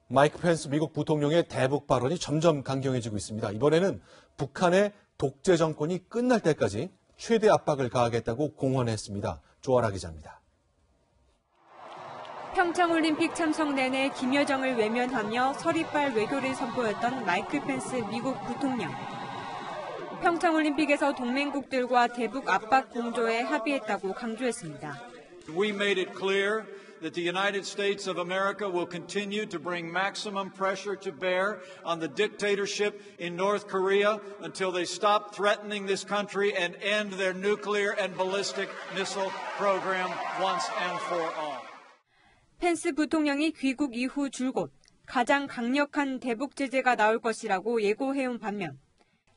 마이크 펜스 미국 부통령의 대북 발언이 점점 강경해지고 있습니다. 이번에는 북한의 독재 정권이 끝날 때까지 최대 압박을 가하겠다고 공언했습니다. 조아라 기자입니다. 평창올림픽 참석 내내 김여정을 외면하며 서리빨 외교를 선보였던 마이클 펜스 미국 부통령. 평창올림픽에서 동맹국들과 대북 압박 공조에 합의했다고 강조했습니다. We made it clear that the United States of America will continue to bring maximum pressure to bear on the dictatorship in North Korea until they stop threatening this country and end their nuclear and ballistic missile program once and for all. 펜스 부통령이 귀국 이후 줄곧 가장 강력한 대북 제재가 나올 것이라고 예고해온 반면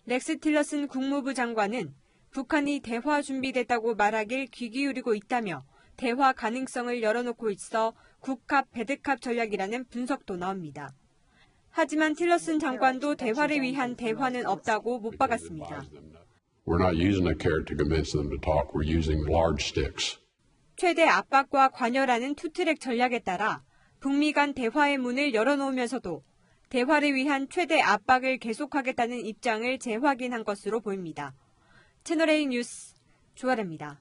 렉스 틸러슨 국무부 장관은 북한이 대화 준비됐다고 말하길 귀 기울이고 있다며 대화 가능성을 열어놓고 있어 국합 배드캅 전략이라는 분석도 나옵니다. 하지만 틸러슨 장관도 대화를 위한 대화는 없다고 못 박았습니다. We're not using a carrot to convince them to talk. We're using large sticks. 최대 압박과 관여라는 투트랙 전략에 따라 북미 간 대화의 문을 열어놓으면서도 대화를 위한 최대 압박을 계속하겠다는 입장을 재확인한 것으로 보입니다. 채널A 뉴스 조아래입니다.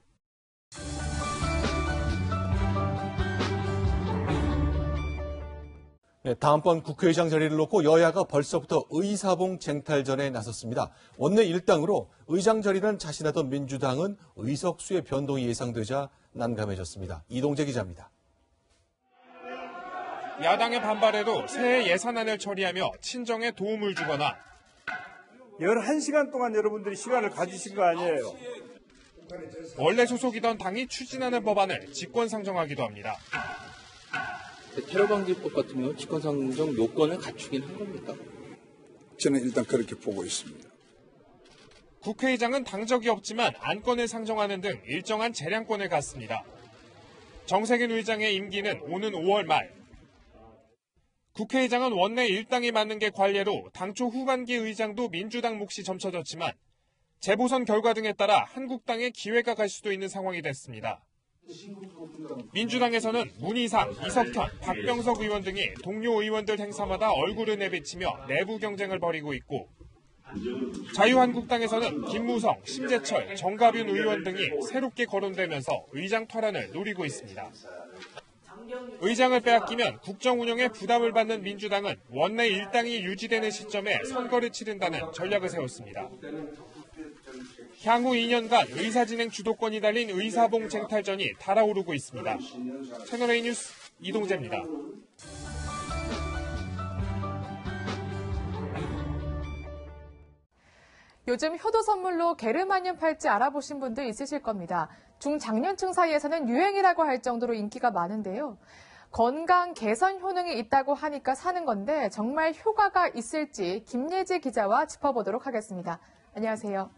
네, 다음번 국회의장 자리를 놓고 여야가 벌써부터 의사봉 쟁탈전에 나섰습니다. 원내 일당으로 의장 자리를 자신하던 민주당은 의석수의 변동이 예상되자 난감해졌습니다. 이동재 기자입니다. 야당의 반발에도 새해 예산안을 처리하며 친정에 도움을 주거나 11시간 동안 여러분들이 시간을 가지신 거 아니에요. 원래 소속이던 당이 추진하는 법안을 직권상정하기도 합니다. 테러방지법 같은 경우 직권상정 요건을 갖추긴 한 겁니까? 저는 일단 그렇게 보고 있습니다. 국회의장은 당적이 없지만 안건을 상정하는 등 일정한 재량권을 갖습니다. 정세균 의장의 임기는 오는 5월 말. 국회의장은 원내 일당이 맡는 게 관례로 당초 후반기 의장도 민주당 몫이 점쳐졌지만 재보선 결과 등에 따라 한국당의 기회가 갈 수도 있는 상황이 됐습니다. 민주당에서는 문희상, 이석현, 박병석 의원 등이 동료 의원들 행사마다 얼굴을 내비치며 내부 경쟁을 벌이고 있고 자유한국당에서는 김무성, 심재철, 정가윤 의원 등이 새롭게 거론되면서 의장 탈환을 노리고 있습니다. 의장을 빼앗기면 국정 운영에 부담을 받는 민주당은 원내 일당이 유지되는 시점에 선거를 치른다는 전략을 세웠습니다. 향후 2년간 의사진행 주도권이 달린 의사봉 쟁탈전이 달아오르고 있습니다. 채널A 뉴스 이동재입니다. 요즘 효도 선물로 게르마늄 팔찌 알아보신 분들 있으실 겁니다. 중장년층 사이에서는 유행이라고 할 정도로 인기가 많은데요. 건강 개선 효능이 있다고 하니까 사는 건데 정말 효과가 있을지 김예지 기자와 짚어보도록 하겠습니다. 안녕하세요.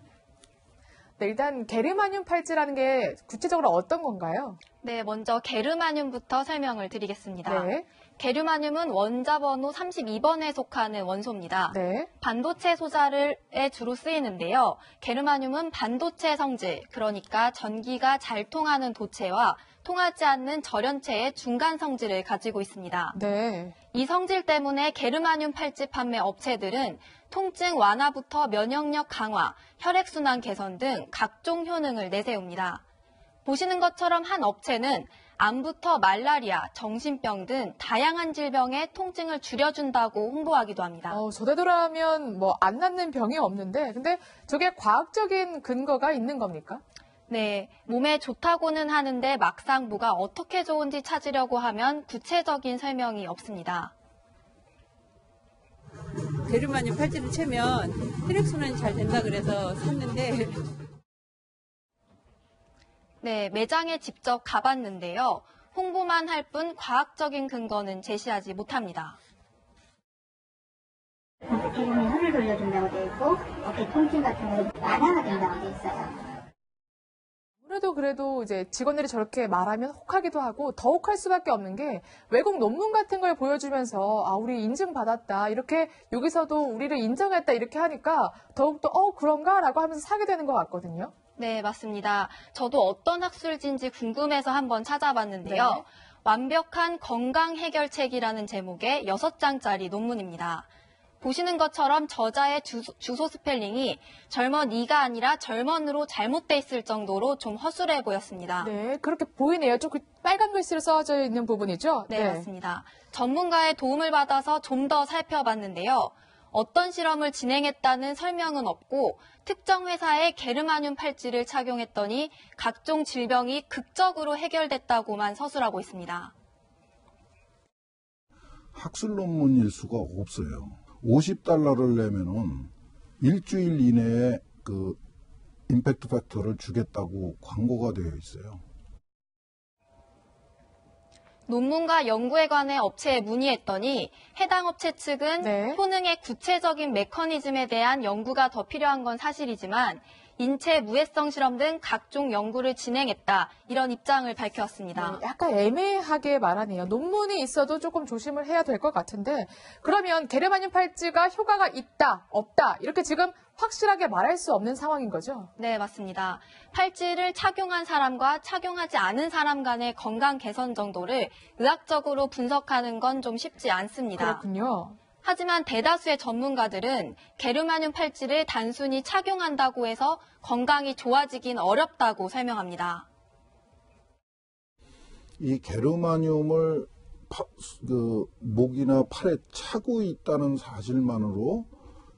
네, 일단 게르마늄 팔찌라는 게 구체적으로 어떤 건가요? 네, 먼저 게르마늄부터 설명을 드리겠습니다. 네. 게르마늄은 원자 번호 32번에 속하는 원소입니다. 네. 반도체 소자에 주로 쓰이는데요. 게르마늄은 반도체 성질, 그러니까 전기가 잘 통하는 도체와 통하지 않는 절연체의 중간 성질을 가지고 있습니다. 네. 이 성질 때문에 게르마늄 팔찌 판매 업체들은 통증 완화부터 면역력 강화, 혈액순환 개선 등 각종 효능을 내세웁니다. 보시는 것처럼 한 업체는 암부터 말라리아, 정신병 등 다양한 질병의 통증을 줄여준다고 홍보하기도 합니다. 저대로라면 안 낫는 병이 없는데 근데 저게 과학적인 근거가 있는 겁니까? 네, 몸에 좋다고는 하는데 막상 뭐가 어떻게 좋은지 찾으려고 하면 구체적인 설명이 없습니다. 게르마늄 팔찌를 채면 혈액순환이 잘 된다 그래서 샀는데 네, 매장에 직접 가봤는데요. 홍보만 할 뿐 과학적인 근거는 제시하지 못합니다. 기름이 혈을 돌려준다고 되어 있고 어깨 통증 같은 거 완화가 된다고 되어 있어요. 아무래도 그래도 이제 직원들이 저렇게 말하면 혹하기도 하고 더 혹할 수밖에 없는 게 외국 논문 같은 걸 보여주면서 우리 인증받았다 이렇게 여기서도 우리를 인정했다 이렇게 하니까 더욱더 그런가 라고 하면서 사게 되는 것 같거든요. 네, 맞습니다. 저도 어떤 학술지인지 궁금해서 한번 찾아봤는데요. 네. 완벽한 건강 해결책이라는 제목의 6장짜리 논문입니다. 보시는 것처럼 저자의 주소 스펠링이 젊은이가 아니라 젊은으로 잘못돼 있을 정도로 좀 허술해 보였습니다. 네, 그렇게 보이네요. 좀 그 빨간 글씨로 써져 있는 부분이죠? 네, 맞습니다. 전문가의 도움을 받아서 좀 더 살펴봤는데요. 어떤 실험을 진행했다는 설명은 없고 특정 회사의 게르마늄 팔찌를 착용했더니 각종 질병이 극적으로 해결됐다고만 서술하고 있습니다. 학술 논문일 수가 없어요. $50를 내면은 일주일 이내에 그 임팩트 팩터를 주겠다고 광고가 되어 있어요. 논문과 연구에 관해 업체에 문의했더니 해당 업체 측은 효능의 구체적인 메커니즘에 대한 연구가 더 필요한 건 사실이지만 인체 무해성 실험 등 각종 연구를 진행했다. 이런 입장을 밝혔습니다. 약간 애매하게 말하네요. 논문이 있어도 조금 조심을 해야 될 것 같은데 그러면 게르마늄 팔찌가 효과가 있다, 없다 이렇게 지금 확실하게 말할 수 없는 상황인 거죠? 네, 맞습니다. 팔찌를 착용한 사람과 착용하지 않은 사람 간의 건강 개선 정도를 의학적으로 분석하는 건 좀 쉽지 않습니다. 그렇군요. 하지만 대다수의 전문가들은 게르마늄 팔찌를 단순히 착용한다고 해서 건강이 좋아지긴 어렵다고 설명합니다. 이 게르마늄을 목이나 팔에 차고 있다는 사실만으로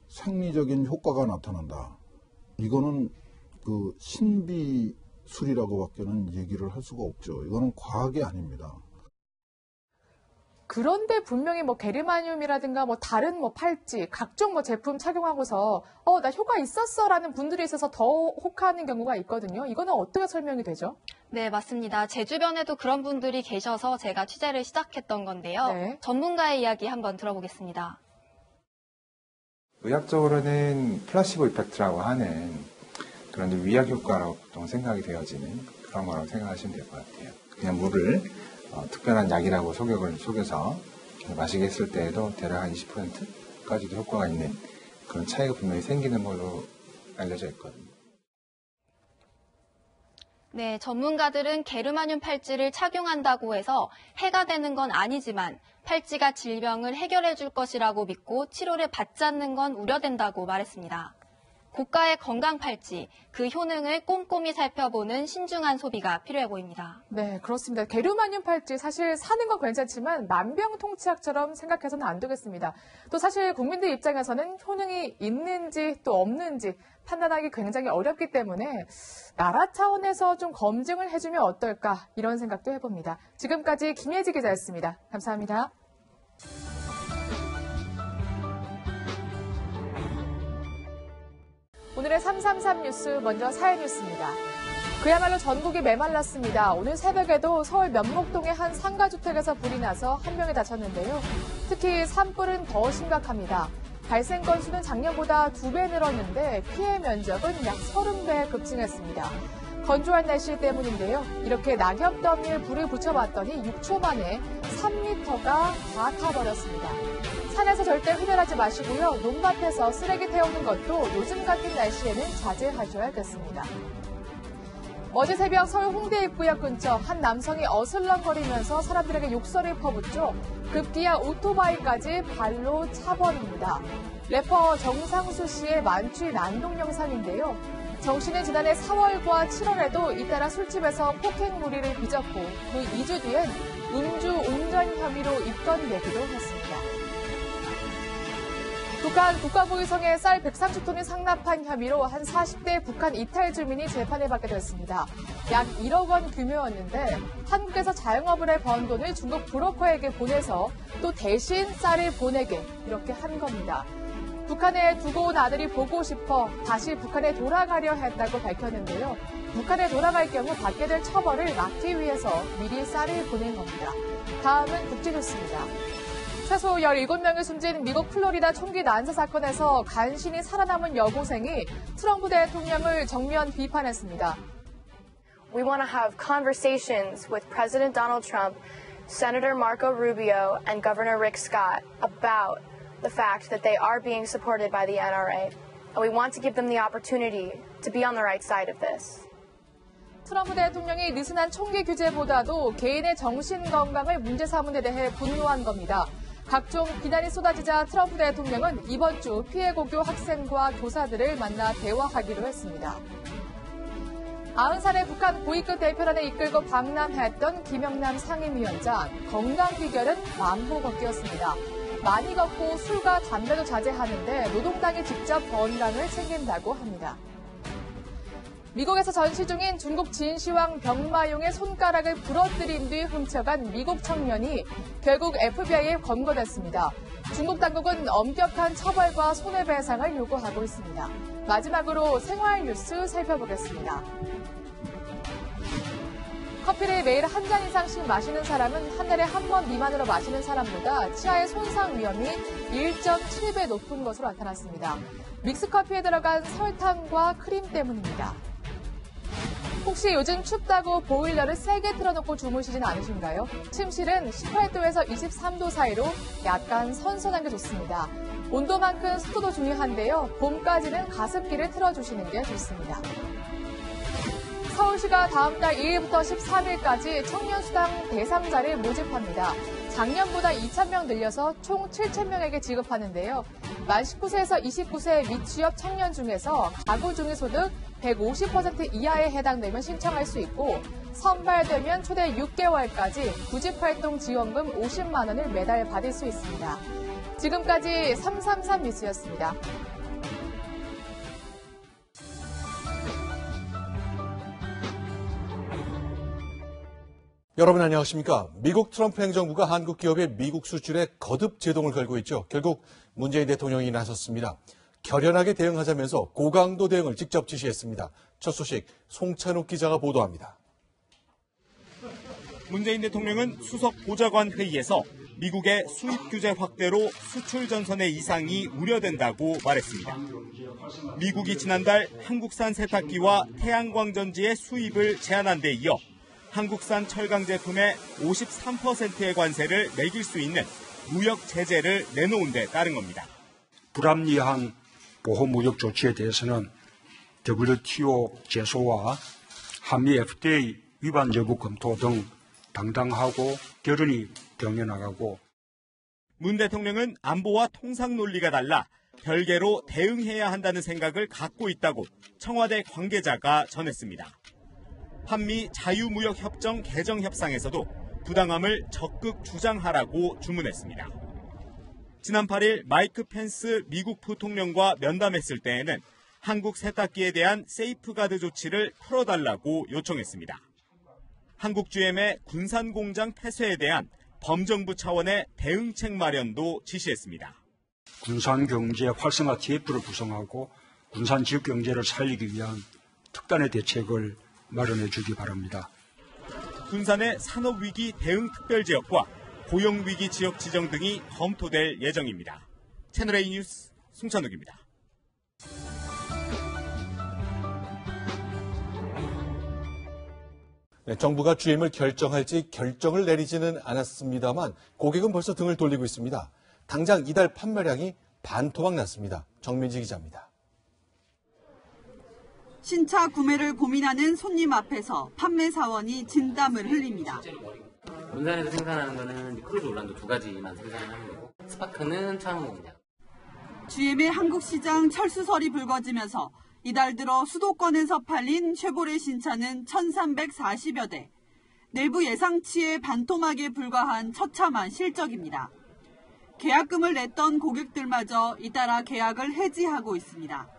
생리적인 효과가 나타난다. 이거는 그 신비술이라고밖에는 얘기를 할 수가 없죠. 이거는 과학이 아닙니다. 그런데 분명히 뭐 게르마늄이라든가 뭐 다른 뭐 팔찌, 각종 뭐 제품 착용하고서 나 효과 있었어라는 분들이 있어서 더 혹하는 경우가 있거든요. 이거는 어떻게 설명이 되죠? 네, 맞습니다. 제 주변에도 그런 분들이 계셔서 제가 취재를 시작했던 건데요. 전문가의 이야기 한번 들어보겠습니다. 의학적으로는 플라시보 이펙트라고 하는 그런 위약 효과라고 보통 생각이 되어지는 그런 거라고 생각하시면 될 것 같아요. 그냥 물을 특별한 약이라고 속여서 마시게 했을 때에도 대략 한 20%까지도 효과가 있는 그런 차이가 분명히 생기는 걸로 알려져 있거든요. 네, 전문가들은 게르마늄 팔찌를 착용한다고 해서 해가 되는 건 아니지만 팔찌가 질병을 해결해 줄 것이라고 믿고 치료를 받지 않는 건 우려된다고 말했습니다. 고가의 건강 팔찌, 그 효능을 꼼꼼히 살펴보는 신중한 소비가 필요해 보입니다. 네, 그렇습니다. 게르마늄 팔찌 사실 사는 건 괜찮지만 만병통치약처럼 생각해서는 안 되겠습니다. 또 사실 국민들 입장에서는 효능이 있는지 또 없는지 판단하기 굉장히 어렵기 때문에 나라 차원에서 좀 검증을 해주면 어떨까 이런 생각도 해봅니다. 지금까지 김예지 기자였습니다. 감사합니다. 오늘의 333 뉴스 먼저 사회 뉴스입니다. 그야말로 전국이 메말랐습니다. 오늘 새벽에도 서울 면목동의 한 상가주택에서 불이 나서 한 명이 다쳤는데요. 특히 산불은 더 심각합니다. 발생 건수는 작년보다 2배 늘었는데 피해 면적은 약 30배 급증했습니다. 건조한 날씨 때문인데요. 이렇게 낙엽 더미에 불을 붙여봤더니 6초 만에 3m가 다 타버렸습니다. 산에서 절대 흡연하지 마시고요. 논밭에서 쓰레기 태우는 것도 요즘 같은 날씨에는 자제하셔야겠습니다. 어제 새벽 서울 홍대 입구역 근처 한 남성이 어슬렁거리면서 사람들에게 욕설을 퍼붓죠. 급기야 오토바이까지 발로 차버립니다. 래퍼 정상수 씨의 만취 난동 영상인데요. 정 씨는 지난해 4월과 7월에도 잇따라 술집에서 폭행 무리를 빚었고 그 2주 뒤엔 음주 운전 혐의로 입건되기도 했습니다. 북한 국가보위성에 쌀 130톤을 상납한 혐의로 한 40대 북한 이탈 주민이 재판을 받게 됐습니다. 약 1억 원 규모였는데 한국에서 자영업을 해 번 돈을 중국 브로커에게 보내서 또 대신 쌀을 보내게 이렇게 한 겁니다. 북한에 두고 온 아들이 보고 싶어 다시 북한에 돌아가려 했다고 밝혔는데요. 북한에 돌아갈 경우 받게 될 처벌을 막기 위해서 미리 쌀을 보낸 겁니다. 다음은 국제뉴스입니다. 최소 17명이 숨진 미국 플로리다 총기 난사 사건에서 간신히 살아남은 여고생이 트럼프 대통령을 정면 비판했습니다. We want to have conversations with President Donald Trump, Senator Marco Rubio, and Governor Rick Scott about the fact that they are being supported by the NRA. And we want to give them the opportunity to be on the right side of this. 트럼프 대통령이 느슨한 총기 규제보다도 개인의 정신 건강을 문제 삼은 데 대해 분노한 겁니다. 각종 비난이 쏟아지자 트럼프 대통령은 이번 주 피해 고교 학생과 교사들을 만나 대화하기로 했습니다. 90살의 북한 고위급 대표단을 이끌고 방남했던 김영남 상임위원장, 건강 비결은 만보 걷기였습니다. 많이 걷고 술과 담배도 자제하는데 노동당이 직접 건강을 챙긴다고 합니다. 미국에서 전시 중인 중국 진시황 병마용의 손가락을 부러뜨린 뒤 훔쳐간 미국 청년이 결국 FBI에 검거됐습니다. 중국 당국은 엄격한 처벌과 손해배상을 요구하고 있습니다. 마지막으로 생활 뉴스 살펴보겠습니다. 커피를 매일 한 잔 이상씩 마시는 사람은 한 달에 한 번 미만으로 마시는 사람보다 치아의 손상 위험이 1.7배 높은 것으로 나타났습니다. 믹스커피에 들어간 설탕과 크림 때문입니다. 혹시 요즘 춥다고 보일러를 세게 틀어놓고 주무시진 않으신가요? 침실은 18도에서 23도 사이로 약간 선선한 게 좋습니다. 온도만큼 습도도 중요한데요. 봄까지는 가습기를 틀어주시는 게 좋습니다. 서울시가 다음 달 2일부터 13일까지 청년수당 대상자를 모집합니다. 작년보다 2,000명 늘려서 총 7,000명에게 지급하는데요. 만 19세에서 29세 미취업 청년 중에서 가구 중위소득 150% 이하에 해당되면 신청할 수 있고 선발되면 최대 6개월까지 구직활동 지원금 50만 원을 매달 받을 수 있습니다. 지금까지 333 뉴스였습니다. 여러분 안녕하십니까? 미국 트럼프 행정부가 한국 기업의 미국 수출에 거듭 제동을 걸고 있죠. 결국 문재인 대통령이 나섰습니다. 결연하게 대응하자면서 고강도 대응을 직접 지시했습니다. 첫 소식 송찬욱 기자가 보도합니다. 문재인 대통령은 수석 보좌관 회의에서 미국의 수입 규제 확대로 수출 전선의 이상이 우려된다고 말했습니다. 미국이 지난달 한국산 세탁기와 태양광 전지의 수입을 제한한 데 이어 한국산 철강 제품에 53%의 관세를 매길 수 있는 무역 제재를 내놓은 데 따른 겁니다. 불합리한 보호무역 조치에 대해서는 WTO 제소와 한미 FDA 위반 여부 검토 등 당당하고 결연히 병행나가고 문 대통령은 안보와 통상 논리가 달라 별개로 대응해야 한다는 생각을 갖고 있다고 청와대 관계자가 전했습니다. 한미 자유무역협정 개정 협상에서도 부당함을 적극 주장하라고 주문했습니다. 지난 8일 마이크 펜스 미국 부통령과 면담했을 때에는 한국 세탁기에 대한 세이프가드 조치를 풀어달라고 요청했습니다. 한국 GM의 군산공장 폐쇄에 대한 범정부 차원의 대응책 마련도 지시했습니다. 군산경제 활성화 TF를 구성하고 군산 지역경제를 살리기 위한 특단의 대책을 마련해 주기 바랍니다. 군산의 산업위기 대응 특별지역과 고용위기 지역 지정 등이 검토될 예정입니다. 채널A 뉴스 송찬욱입니다. 네, 정부가 GM을 결정할지 결정을 내리지는 않았습니다만 고객은 벌써 등을 돌리고 있습니다. 당장 이달 판매량이 반토막 났습니다. 정민지 기자입니다. 신차 구매를 고민하는 손님 앞에서 판매 사원이 진땀을 흘립니다. 군산에서 생산하는 거는 크루즈 올란도 두 가지만 생산을 하는 거고 스파크는 차원 공장. GM의 한국 시장 철수설이 불거지면서 이달 들어 수도권에서 팔린 쉐보레 신차는 1,340여 대. 내부 예상치의 반토막에 불과한 처참한 실적입니다. 계약금을 냈던 고객들마저 잇따라 계약을 해지하고 있습니다.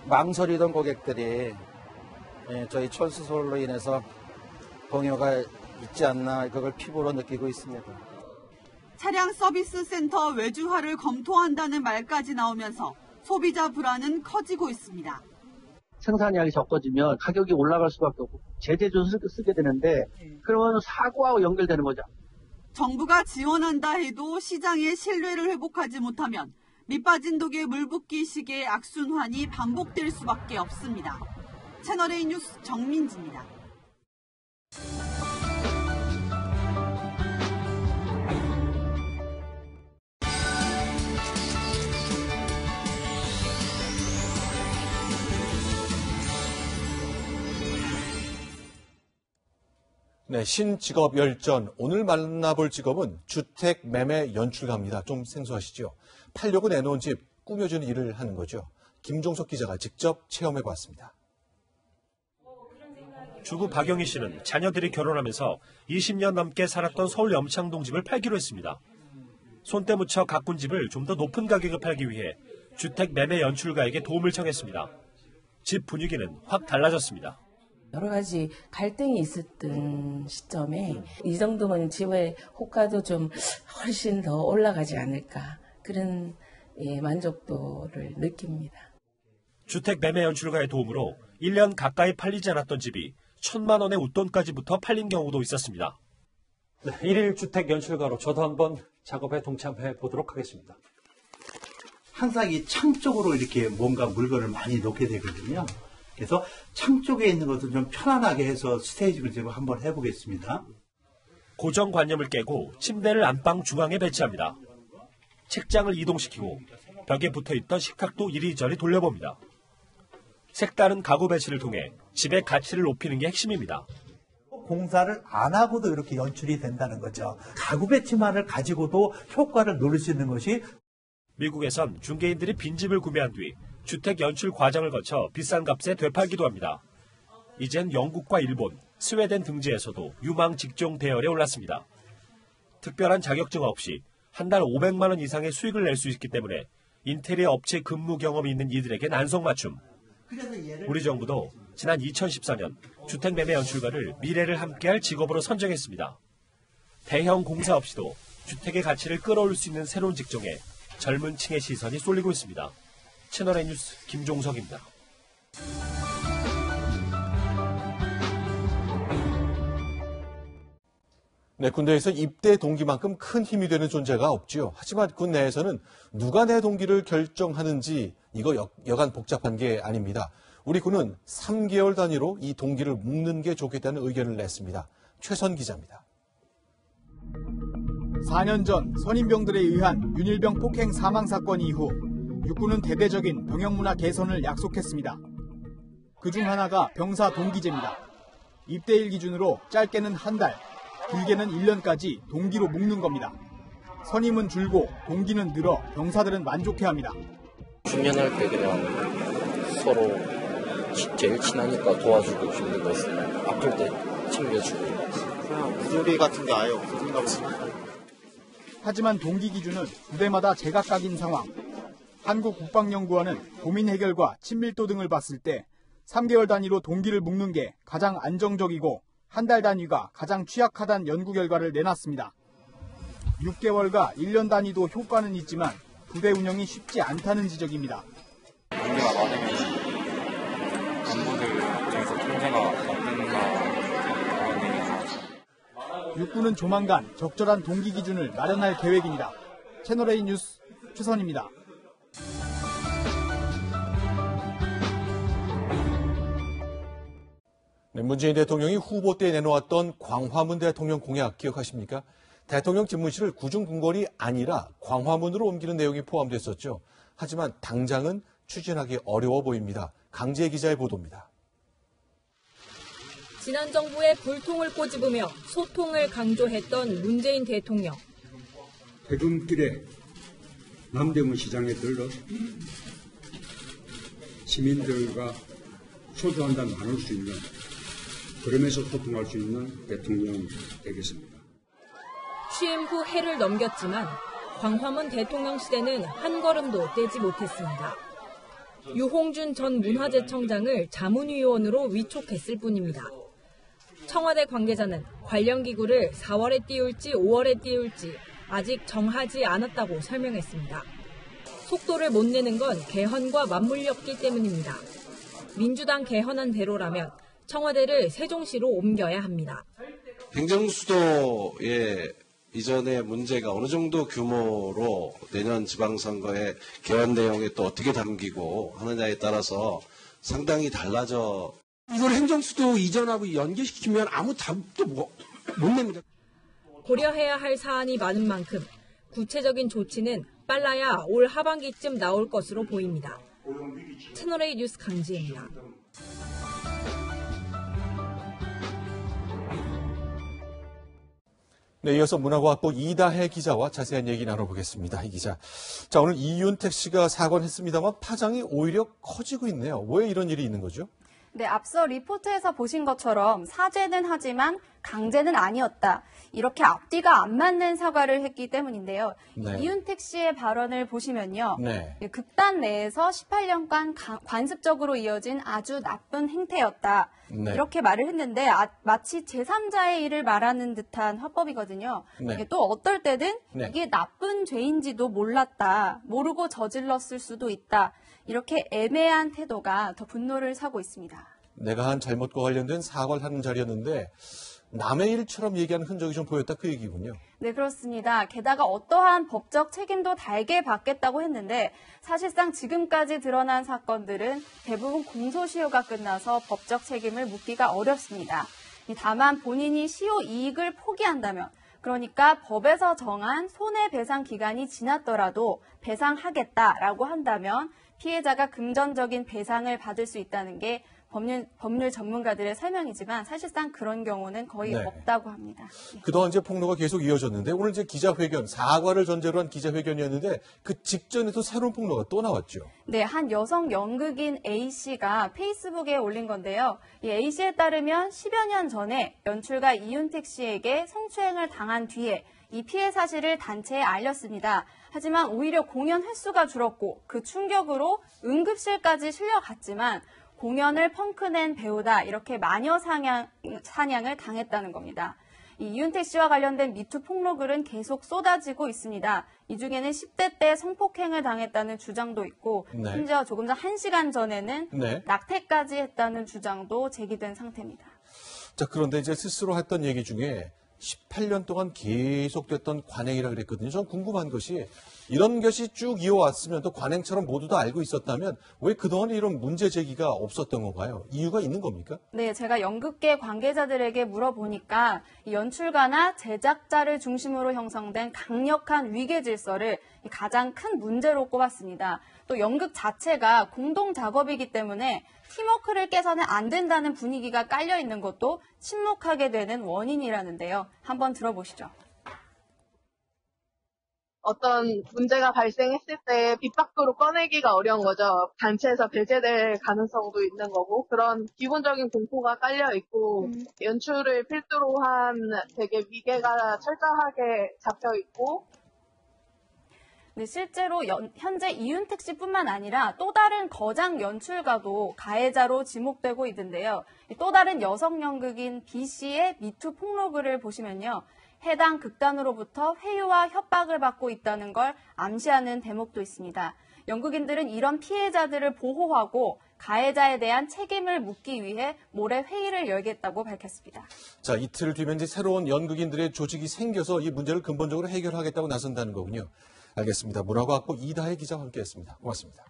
망설이던 고객들이 저희 철수설로 인해서 동요가 있지 않나 그걸 피부로 느끼고 있습니다. 차량 서비스 센터 외주화를 검토한다는 말까지 나오면서 소비자 불안은 커지고 있습니다. 생산량이 적어지면 가격이 올라갈 수밖에 없고 제재도 쓰게 되는데 그러면 사고하고 연결되는 거죠. 정부가 지원한다 해도 시장의 신뢰를 회복하지 못하면 밑빠진 독에 물 붓기식의 악순환이 반복될 수밖에 없습니다. 채널A 뉴스 정민지입니다. 네, 신직업 열전. 오늘 만나볼 직업은 주택 매매 연출가입니다. 좀 생소하시죠? 팔려고 내놓은 집 꾸며주는 일을 하는 거죠. 김종석 기자가 직접 체험해봤습니다. 주부 박영희 씨는 자녀들이 결혼하면서 20년 넘게 살았던 서울 염창동 집을 팔기로 했습니다. 손때 묻혀 가꾼 집을 좀 더 높은 가격에 팔기 위해 주택 매매 연출가에게 도움을 청했습니다. 집 분위기는 확 달라졌습니다. 여러 가지 갈등이 있었던 시점에 이 정도면 집의 호가도 좀 훨씬 더 올라가지 않을까 그런 만족도를 느낍니다. 주택 매매 연출가의 도움으로 1년 가까이 팔리지 않았던 집이 1,000만 원의 웃돈까지부터 팔린 경우도 있었습니다. 네, 1일 주택 연출가로 저도 한번 작업에 동참해 보도록 하겠습니다. 항상 이 창 쪽으로 이렇게 뭔가 물건을 많이 놓게 되거든요. 그래서 창 쪽에 있는 것을 좀 편안하게 해서 스테이지를 좀 한번 해보겠습니다. 고정관념을 깨고 침대를 안방 중앙에 배치합니다. 책장을 이동시키고 벽에 붙어있던 식탁도 이리저리 돌려봅니다. 색다른 가구 배치를 통해 집의 가치를 높이는 게 핵심입니다. 공사를 안 하고도 이렇게 연출이 된다는 거죠. 가구 배치만을 가지고도 효과를 누릴 수 있는 것이 미국에선 중개인들이 빈집을 구매한 뒤 주택 연출 과정을 거쳐 비싼 값에 되팔기도 합니다. 이젠 영국과 일본, 스웨덴 등지에서도 유망 직종 대열에 올랐습니다. 특별한 자격증 없이 한 달 500만 원 이상의 수익을 낼 수 있기 때문에 인테리어 업체 근무 경험이 있는 이들에겐 안성맞춤. 우리 정부도 지난 2014년 주택 매매 연출가를 미래를 함께할 직업으로 선정했습니다. 대형 공사 없이도 주택의 가치를 끌어올릴 수 있는 새로운 직종에 젊은 층의 시선이 쏠리고 있습니다. 채널A 뉴스 김종석입니다. 네, 군대에서 입대 동기만큼 큰 힘이 되는 존재가 없지요. 하지만 군 내에서는 누가 내 동기를 결정하는지 이거 여간 복잡한 게 아닙니다. 우리 군은 3개월 단위로 이 동기를 묶는 게 좋겠다는 의견을 냈습니다. 최선 기자입니다. 4년 전 선임병들에 의한 윤일병 폭행 사망 사건 이후 육군은 대대적인 병영 문화 개선을 약속했습니다. 그중 하나가 병사 동기제입니다. 입대일 기준으로 짧게는 한 달, 길게는 1년까지 동기로 묶는 겁니다. 선임은 줄고 동기는 늘어 병사들은 만족해합니다. 중년할 때 그냥 서로 제일 친하니까 도와주고 힘든 거 있으면 아플 때 챙겨주고 그냥 우조리 같은 게 아예 없는 것 같습니다. 하지만 동기 기준은 부대마다 제각각인 상황. 한국국방연구원은 고민 해결과 친밀도 등을 봤을 때 3개월 단위로 동기를 묶는 게 가장 안정적이고 한 달 단위가 가장 취약하다는 연구 결과를 내놨습니다. 6개월과 1년 단위도 효과는 있지만 부대 운영이 쉽지 않다는 지적입니다. 동기가 많으면 간부들 입장에서 통제가 안 된다. 육군은 조만간 적절한 동기 기준을 마련할 계획입니다. 채널A 뉴스 최선입니다. 네, 문재인 대통령이 후보 때 내놓았던 광화문 대통령 공약 기억하십니까? 대통령 집무실을 구중궁궐이 아니라 광화문으로 옮기는 내용이 포함됐었죠. 하지만 당장은 추진하기 어려워 보입니다. 강지혜 기자의 보도입니다. 지난 정부의 불통을 꼬집으며 소통을 강조했던 문재인 대통령. 퇴근길에 남대문 시장에 들러 시민들과 소주 한 잔 나눌 수 있는, 그러면서 소통할 수 있는 대통령 되겠습니다. 취임 후 해를 넘겼지만 광화문 대통령실에는 한 걸음도 떼지 못했습니다. 유홍준 전 문화재청장을 자문위원으로 위촉했을 뿐입니다. 청와대 관계자는 관련 기구를 4월에 띄울지 5월에 띄울지 아직 정하지 않았다고 설명했습니다. 속도를 못 내는 건 개헌과 맞물렸기 때문입니다. 민주당 개헌안 대로라면 청와대를 세종시로 옮겨야 합니다. 행정수도의 이전의 문제가 어느 정도 규모로 내년 지방선거의 개헌 내용에 또 어떻게 담기고 하느냐에 따라서 상당히 달라져. 이걸 행정수도 이전하고 연계시키면 아무 답도 못 냅니다. 고려해야 할 사안이 많은 만큼 구체적인 조치는 빨라야 올 하반기쯤 나올 것으로 보입니다. 채널A 뉴스 강지혜입니다. 네, 이어서 문화과학부 이다혜 기자와 자세한 얘기 나눠보겠습니다. 이 기자. 자, 오늘 이윤택 씨가 사과했습니다만 파장이 오히려 커지고 있네요. 왜 이런 일이 있는 거죠? 네, 앞서 리포트에서 보신 것처럼 사죄는 하지만 강제는 아니었다. 이렇게 앞뒤가 안 맞는 사과를 했기 때문인데요. 네. 이윤택 씨의 발언을 보시면요. 네. 극단 내에서 18년간 관습적으로 이어진 아주 나쁜 행태였다. 네. 이렇게 말을 했는데 마치 제3자의 일을 말하는 듯한 화법이거든요. 네. 또 어떨 때는 네. 이게 나쁜 죄인지도 몰랐다. 모르고 저질렀을 수도 있다. 이렇게 애매한 태도가 더 분노를 사고 있습니다. 내가 한 잘못과 관련된 사과를 하는 자리였는데 남의 일처럼 얘기하는 흔적이 좀 보였다 그 얘기군요. 네, 그렇습니다. 게다가 어떠한 법적 책임도 달게 받겠다고 했는데 사실상 지금까지 드러난 사건들은 대부분 공소시효가 끝나서 법적 책임을 묻기가 어렵습니다. 다만 본인이 시효 이익을 포기한다면, 그러니까 법에서 정한 손해배상 기간이 지났더라도 배상하겠다라고 한다면 피해자가 금전적인 배상을 받을 수 있다는 게 법률 전문가들의 설명이지만 사실상 그런 경우는 거의 네. 없다고 합니다. 그동안 이제 폭로가 계속 이어졌는데 오늘 이제 기자회견, 사과를 전제로 한 기자회견이었는데 그 직전에도 새로운 폭로가 또 나왔죠. 네, 한 여성 연극인 A씨가 페이스북에 올린 건데요. 이 A씨에 따르면 10여 년 전에 연출가 이윤택 씨에게 성추행을 당한 뒤에 이 피해 사실을 단체에 알렸습니다. 하지만 오히려 공연 횟수가 줄었고 그 충격으로 응급실까지 실려갔지만 공연을 펑크낸 배우다 이렇게 마녀 사냥을 당했다는 겁니다. 이 이윤택 씨와 관련된 미투 폭로글은 계속 쏟아지고 있습니다. 이 중에는 10대 때 성폭행을 당했다는 주장도 있고 네. 심지어 조금 전 1시간 전에는 네. 낙태까지 했다는 주장도 제기된 상태입니다. 자, 그런데 이제 스스로 했던 얘기 중에 18년 동안 계속됐던 관행이라 그랬거든요. 전 궁금한 것이 이런 것이 쭉 이어왔으면 또 관행처럼 모두 다 알고 있었다면 왜 그동안 이런 문제 제기가 없었던 건가요? 이유가 있는 겁니까? 네, 제가 연극계 관계자들에게 물어보니까 이 연출가나 제작자를 중심으로 형성된 강력한 위계 질서를 가장 큰 문제로 꼽았습니다. 또 연극 자체가 공동 작업이기 때문에 팀워크를 깨서는 안 된다는 분위기가 깔려 있는 것도 침묵하게 되는 원인이라는데요. 한번 들어보시죠. 어떤 문제가 발생했을 때 빛 밖으로 꺼내기가 어려운 거죠. 단체에서 배제될 가능성도 있는 거고 그런 기본적인 공포가 깔려 있고 연출을 필두로 한 되게 위계가 철저하게 잡혀 있고 네, 실제로 현재 이윤택 씨뿐만 아니라 또 다른 거장 연출가도 가해자로 지목되고 있는데요. 또 다른 여성 연극인 B 씨의 미투 폭로글을 보시면요. 해당 극단으로부터 회유와 협박을 받고 있다는 걸 암시하는 대목도 있습니다. 연극인들은 이런 피해자들을 보호하고 가해자에 대한 책임을 묻기 위해 모레 회의를 열겠다고 밝혔습니다. 자, 이틀 뒤면 이제 새로운 연극인들의 조직이 생겨서 이 문제를 근본적으로 해결하겠다고 나선다는 거군요. 알겠습니다. 문화과학부 이다혜 기자와 함께했습니다. 고맙습니다.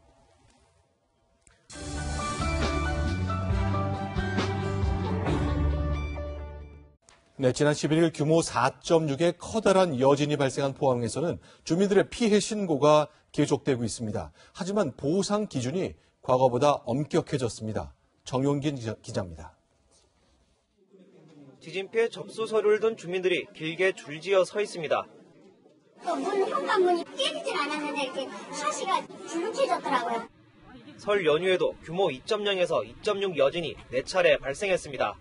네, 지난 11일 규모 4.6의 커다란 여진이 발생한 포항에서는 주민들의 피해 신고가 계속되고 있습니다. 하지만 보상 기준이 과거보다 엄격해졌습니다. 정용긴 기자입니다. 지진 피해 접수 서류를 둔 주민들이 길게 줄지어 서 있습니다. 문 현관문이 깨지질 않았는데 이렇게 샤시가 줄룩해졌더라고요. 설 연휴에도 규모 2.0에서 2.6 여진이 4차례 발생했습니다.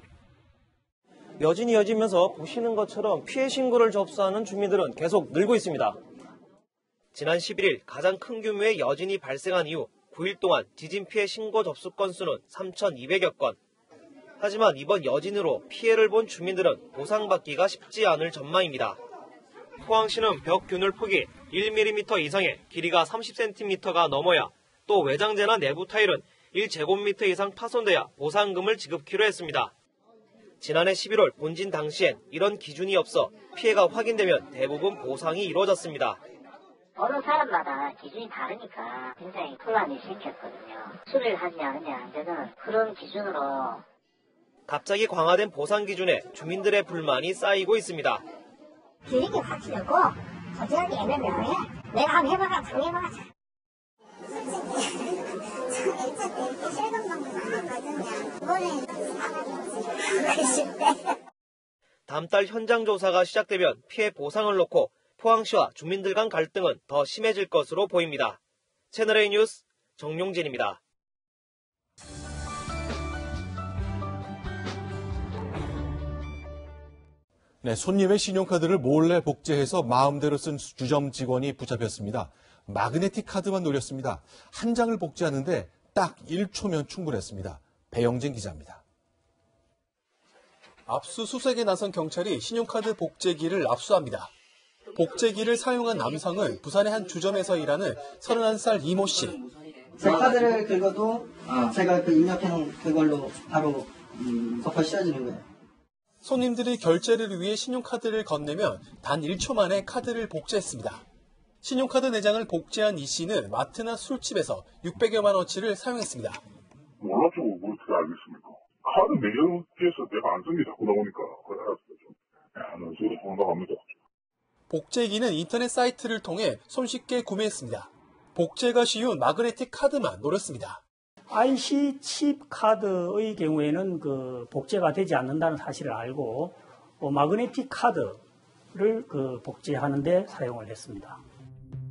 여진이 이어지면서 보시는 것처럼 피해 신고를 접수하는 주민들은 계속 늘고 있습니다. 지난 11일 가장 큰 규모의 여진이 발생한 이후 9일 동안 지진 피해 신고 접수 건수는 3,200여 건. 하지만 이번 여진으로 피해를 본 주민들은 보상받기가 쉽지 않을 전망입니다. 포항시는 벽 균열 폭이 1mm 이상의 길이가 30cm가 넘어야 또 외장재나 내부 타일은 1제곱미터 이상 파손돼야 보상금을 지급키로 했습니다. 지난해 11월 본진 당시엔 이런 기준이 없어 피해가 확인되면 대부분 보상이 이루어졌습니다. 어느 사람마다 기준이 다르니까 굉장히 혼란이 생겼거든요. 수리를 하느냐 안 되는 그런 기준으로. 갑자기 강화된 보상 기준에 주민들의 불만이 쌓이고 있습니다. 길이게 같이 넣고 거절하기 애매모호해. 내가 한번 해봐라, 당해봐라. 다음 달 현장 조사가 시작되면 피해 보상을 놓고 포항시와 주민들 간 갈등은 더 심해질 것으로 보입니다. 채널A 뉴스 정용진입니다. 네, 손님의 신용카드를 몰래 복제해서 마음대로 쓴 주점 직원이 붙잡혔습니다. 마그네틱 카드만 노렸습니다. 한 장을 복제하는데 딱 1초면 충분했습니다. 배영진 기자입니다. 압수수색에 나선 경찰이 신용카드 복제기를 압수합니다. 복제기를 사용한 남성은 부산의 한 주점에서 일하는 31살 이모 씨. 제 카드를 긁어도 제가 그 입력한 그걸로 바로 덮어 씌워지는 거예요. 손님들이 결제를 위해 신용카드를 건네면 단 1초 만에 카드를 복제했습니다. 신용카드 내장을 복제한 이 씨는 마트나 술집에서 600여만 원치를 사용했습니다. 몰랐죠. 뭐 어떻게 알겠습니까? 카드 매겨서 내가 안 쓴 게 자꾸 나오니까 그래 알았어. 난 저도 황당합니다. 복제기는 인터넷 사이트를 통해 손쉽게 구매했습니다. 복제가 쉬운 마그네틱 카드만 노렸습니다. IC 칩 카드의 경우에는 그 복제가 되지 않는다는 사실을 알고 마그네틱 카드를 그 복제하는 데 사용을 했습니다.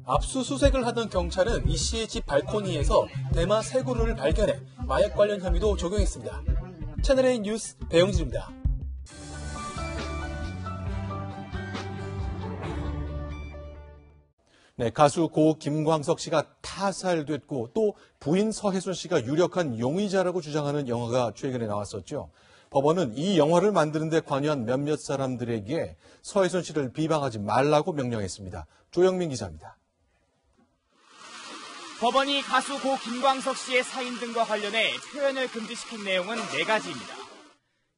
압수수색을 하던 경찰은 이 씨의 집 발코니에서 대마 세 그루를 발견해 마약 관련 혐의도 적용했습니다. 채널A 뉴스 배영진입니다. 네, 가수 고 김광석 씨가 타살됐고 또 부인 서혜순 씨가 유력한 용의자라고 주장하는 영화가 최근에 나왔었죠. 법원은 이 영화를 만드는 데 관여한 몇몇 사람들에게 서혜순 씨를 비방하지 말라고 명령했습니다. 조영민 기자입니다. 법원이 가수 고 김광석 씨의 사인 등과 관련해 표현을 금지시킨 내용은 4가지입니다.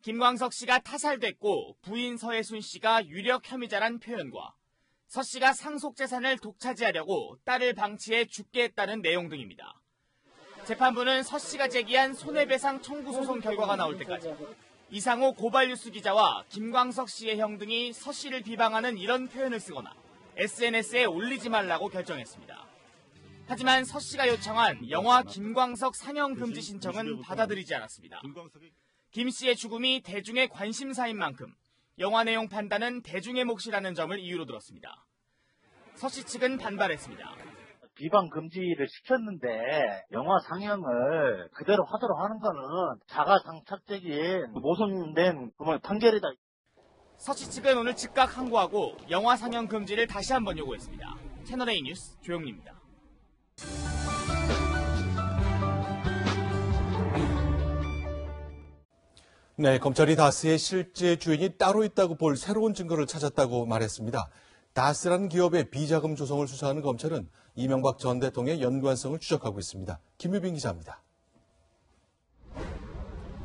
김광석 씨가 타살됐고 부인 서혜순 씨가 유력 혐의자란 표현과 서 씨가 상속재산을 독차지하려고 딸을 방치해 죽게 했다는 내용 등입니다. 재판부는 서 씨가 제기한 손해배상 청구 소송 결과가 나올 때까지 이상호 고발뉴스 기자와 김광석 씨의 형 등이 서 씨를 비방하는 이런 표현을 쓰거나 SNS에 올리지 말라고 결정했습니다. 하지만 서 씨가 요청한 영화 김광석 상영 금지 신청은 받아들이지 않았습니다. 김 씨의 죽음이 대중의 관심사인 만큼 영화 내용 판단은 대중의 몫이라는 점을 이유로 들었습니다. 서 씨 측은 반발했습니다. 비방 금지를 시켰는데 영화 상영을 그대로 하도록 하는 거는 자가상착적인 모순된 판결이다. 서 씨 측은 오늘 즉각 항고하고 영화 상영 금지를 다시 한번 요구했습니다. 채널A 뉴스 조영민입니다. 네, 검찰이 다스의 실제 주인이 따로 있다고 볼 새로운 증거를 찾았다고 말했습니다. 다스라는 기업의 비자금 조성을 수사하는 검찰은 이명박 전 대통령의 연관성을 추적하고 있습니다. 김유빈 기자입니다.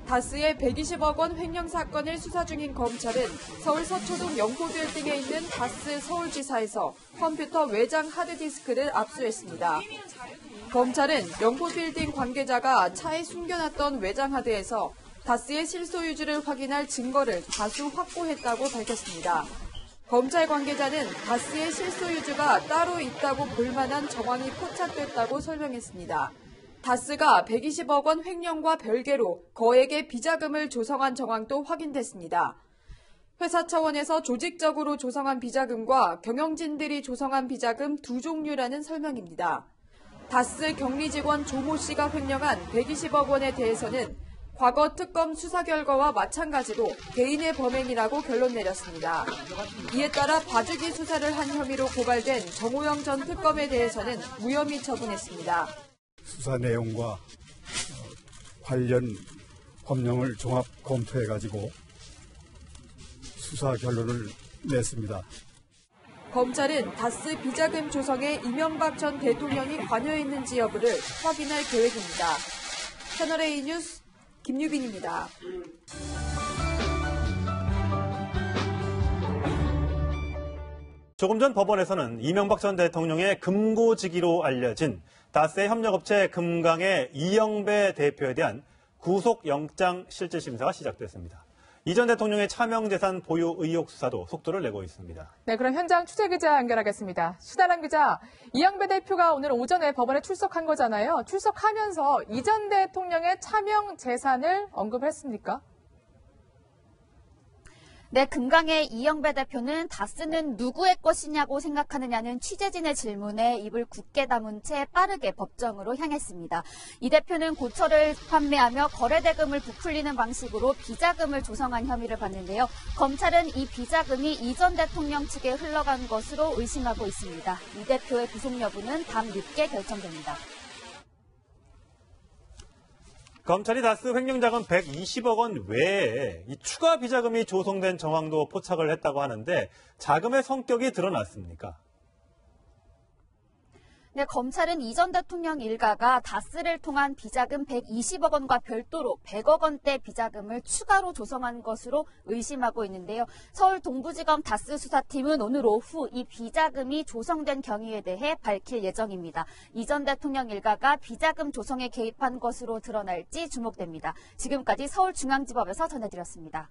다스의 120억 원 횡령 사건을 수사 중인 검찰은 서울 서초동 영포빌딩에 있는 다스 서울지사에서 컴퓨터 외장 하드디스크를 압수했습니다. 검찰은 영포빌딩 관계자가 차에 숨겨놨던 외장 하드에서 다스의 실소유주를 확인할 증거를 다수 확보했다고 밝혔습니다. 검찰 관계자는 다스의 실소유주가 따로 있다고 볼 만한 정황이 포착됐다고 설명했습니다. 다스가 120억 원 횡령과 별개로 거액의 비자금을 조성한 정황도 확인됐습니다. 회사 차원에서 조직적으로 조성한 비자금과 경영진들이 조성한 비자금 두 종류라는 설명입니다. 다스 경리 직원 조모 씨가 횡령한 120억 원에 대해서는 과거 특검 수사 결과와 마찬가지로 개인의 범행이라고 결론 내렸습니다. 이에 따라 봐주기 수사를 한 혐의로 고발된 정호영 전 특검에 대해서는 무혐의 처분했습니다. 수사 내용과 관련 법령을 종합 검토해가지고 수사 결론을 냈습니다. 검찰은 다스 비자금 조성에 이명박 전 대통령이 관여했는지 여부를 확인할 계획입니다. 채널A 뉴스 김유빈입니다. 조금 전 법원에서는 이명박 전 대통령의 금고지기로 알려진 다스의 협력업체 금강의 이영배 대표에 대한 구속영장 실질심사가 시작됐습니다. 이 전 대통령의 차명재산 보유 의혹 수사도 속도를 내고 있습니다. 네, 그럼 현장 취재기자 연결하겠습니다. 신하람 기자, 이영배 대표가 오늘 오전에 법원에 출석한 거잖아요. 출석하면서 이 전 대통령의 차명재산을 언급했습니까? 네, 금강의 이영배 대표는 다스는 누구의 것이냐고 생각하느냐는 취재진의 질문에 입을 굳게 다문 채 빠르게 법정으로 향했습니다. 이 대표는 고철을 판매하며 거래대금을 부풀리는 방식으로 비자금을 조성한 혐의를 받는데요. 검찰은 이 비자금이 이 전 대통령 측에 흘러간 것으로 의심하고 있습니다. 이 대표의 구속 여부는 밤 늦게 결정됩니다. 검찰이 다스 횡령자금 120억 원 외에 이 추가 비자금이 조성된 정황도 포착을 했다고 하는데 자금의 성격이 드러났습니까? 네, 검찰은 이 전 대통령 일가가 다스를 통한 비자금 120억 원과 별도로 100억 원대 비자금을 추가로 조성한 것으로 의심하고 있는데요. 서울 동부지검 다스 수사팀은 오늘 오후 이 비자금이 조성된 경위에 대해 밝힐 예정입니다. 이 전 대통령 일가가 비자금 조성에 개입한 것으로 드러날지 주목됩니다. 지금까지 서울중앙지법에서 전해드렸습니다.